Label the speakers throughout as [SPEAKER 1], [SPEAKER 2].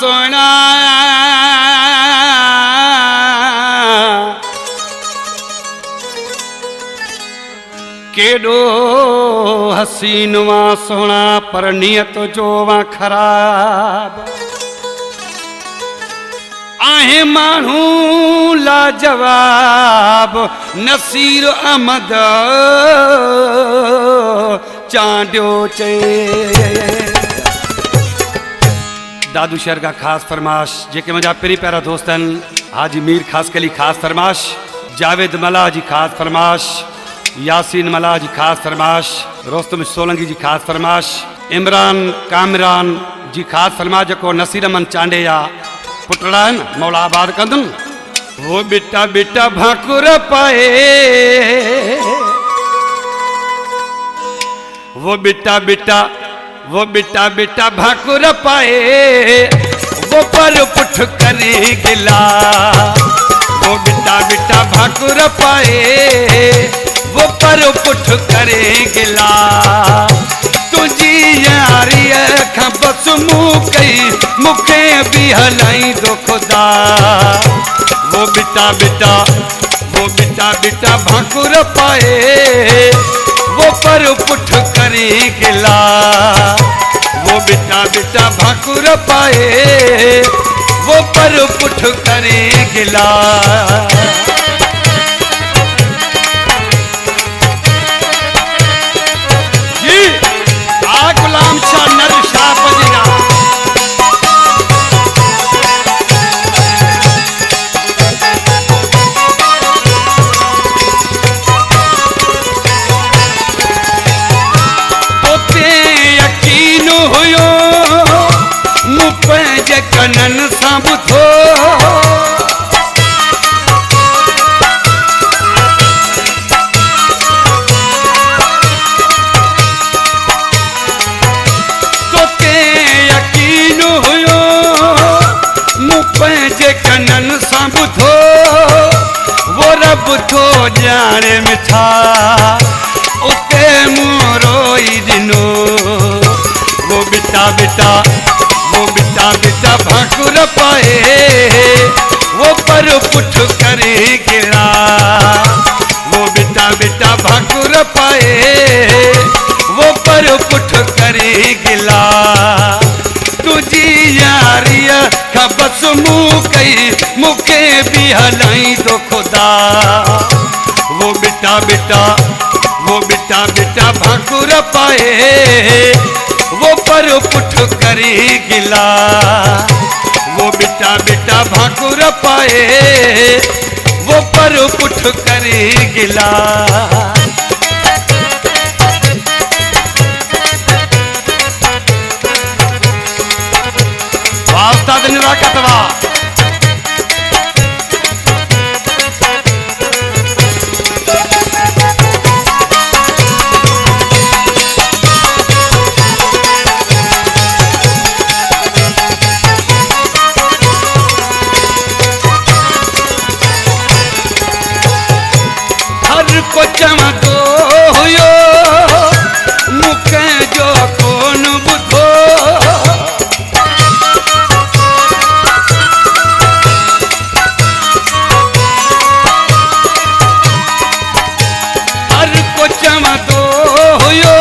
[SPEAKER 1] सोना केडो हसीन वा सोना पर नियत जो वा खराब आहे मानू लाजवाब नसीर अहमद चांडियो चे दादू शहर का खास फरमाश जेके मुझा पेरी प्यारा दोस्तन हाजी मीर खास कली खास फरमाश जावेद मला जी खास फरमाश यासीन मला जी खास फरमाश रोस्तम सोलंकी जी खास फरमाश इमरान कामरान जी खास फरमाश जो नसीर अमन चांडे या पुटड़ा है मौला आबाद कंदन वो बिटा बिटा भाकुर पाए वो बिटा बिटा भाकुर पाए वो पर पुठ करे गिला वो बिटा भाकुर पाए वो पर पुठ करे गिला तुझी यारी बस मुँह कई मुखे भी हलाई दो खुदा वो बिटा भाकुर पाए वो पर पुठ करे गिला वो बिटा भाकुर पाए वो पर पुठ करे गिला जी आ गुलाम शाह नर शाह पजीरा कनन सां ॿुधो तोते यकीन हुयो मूं पंहिंजे कनन सां ॿुधो वो रब थो ॼाणे मिठा उते मूं रोई ॾिनो वो बिटा भाकुर पाए वो पर पुठ करे गिरा वो बिटा भाकुर पाए वो पर पुठ करे गिला तुझी यारी का बस मुँह कई मुखे भी हलाई दो खुदा वो बिटा भाकुर पाए वो पर पुठ करे गिला वो बिटा भाकुर पाए वो पर पुठ करे गिला वास्ता धन्यवाद कतवा को चमको हुयो मुखे जो कोन बुधो हर को चमको हुयो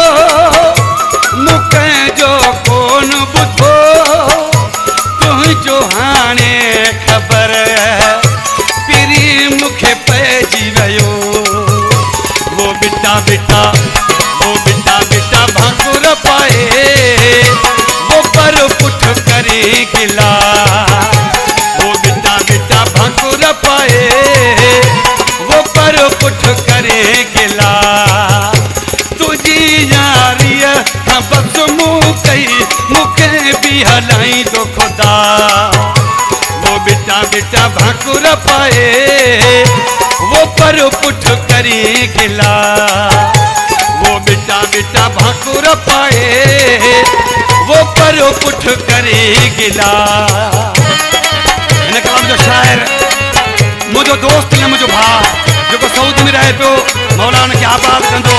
[SPEAKER 1] मुखे जो कोन बुधो तुझो हाणे खबर पिरी मुखे पइजी वियो वो बिटा भाकुर पाए वो पर पुठ करे गिला वो बिटा भाकुर पाए वो पर पुठ करे गिला तुझी यारी बस मुँह कई मुखे भी हलाई दो खुदा वो बिटा भाकुर पाए वो पर पुठ करे गिला वो बिटा भाकुर पाए वो पर पुठ करे गिला इन कलाम जो शायर मुझो दोस्त ने मुझो भा जो सऊदी में रहे पियो मौलाना के आबाद कंदो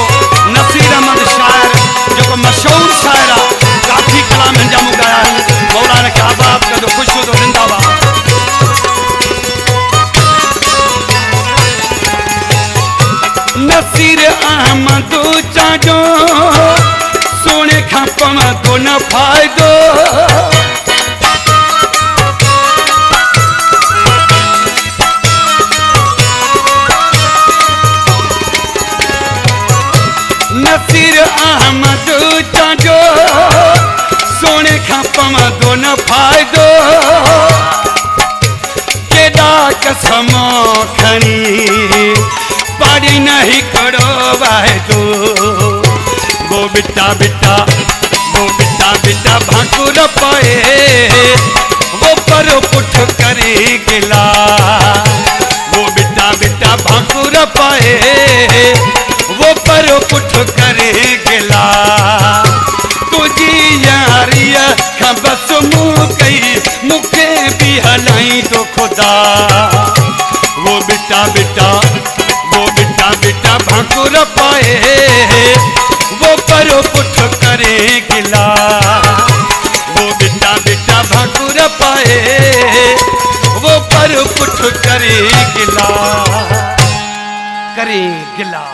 [SPEAKER 1] नसीर अहमद शायर जो मशहूर शायर काफी कलाम हिंजा मुगाया मौला ने क्या बात कर दो खुश हो तो जिंदाबाद। नसीर अहमद चाजो सोने खा पवा तो न फायदो नसीर अहमद चाजो सोने खा पवा तो न फायदो केदा कसमो खणी पाड़ी नहीं करो वाहेदो वो बिट्टा बिट्टा भाकुर पाए वो परो पुठ करे गिला वो बिट्टा भाकुर पाए वो परो पुठ करे गिला तुझी यारिया खबस मुँह कई मुखे भी हलाई तो खुदा वो बिट्टा भाकुर पाए वो परो पुठ करे गिला वो बिट्टा भाकुर पाए वो परो पुठ करे गिला करे गिला।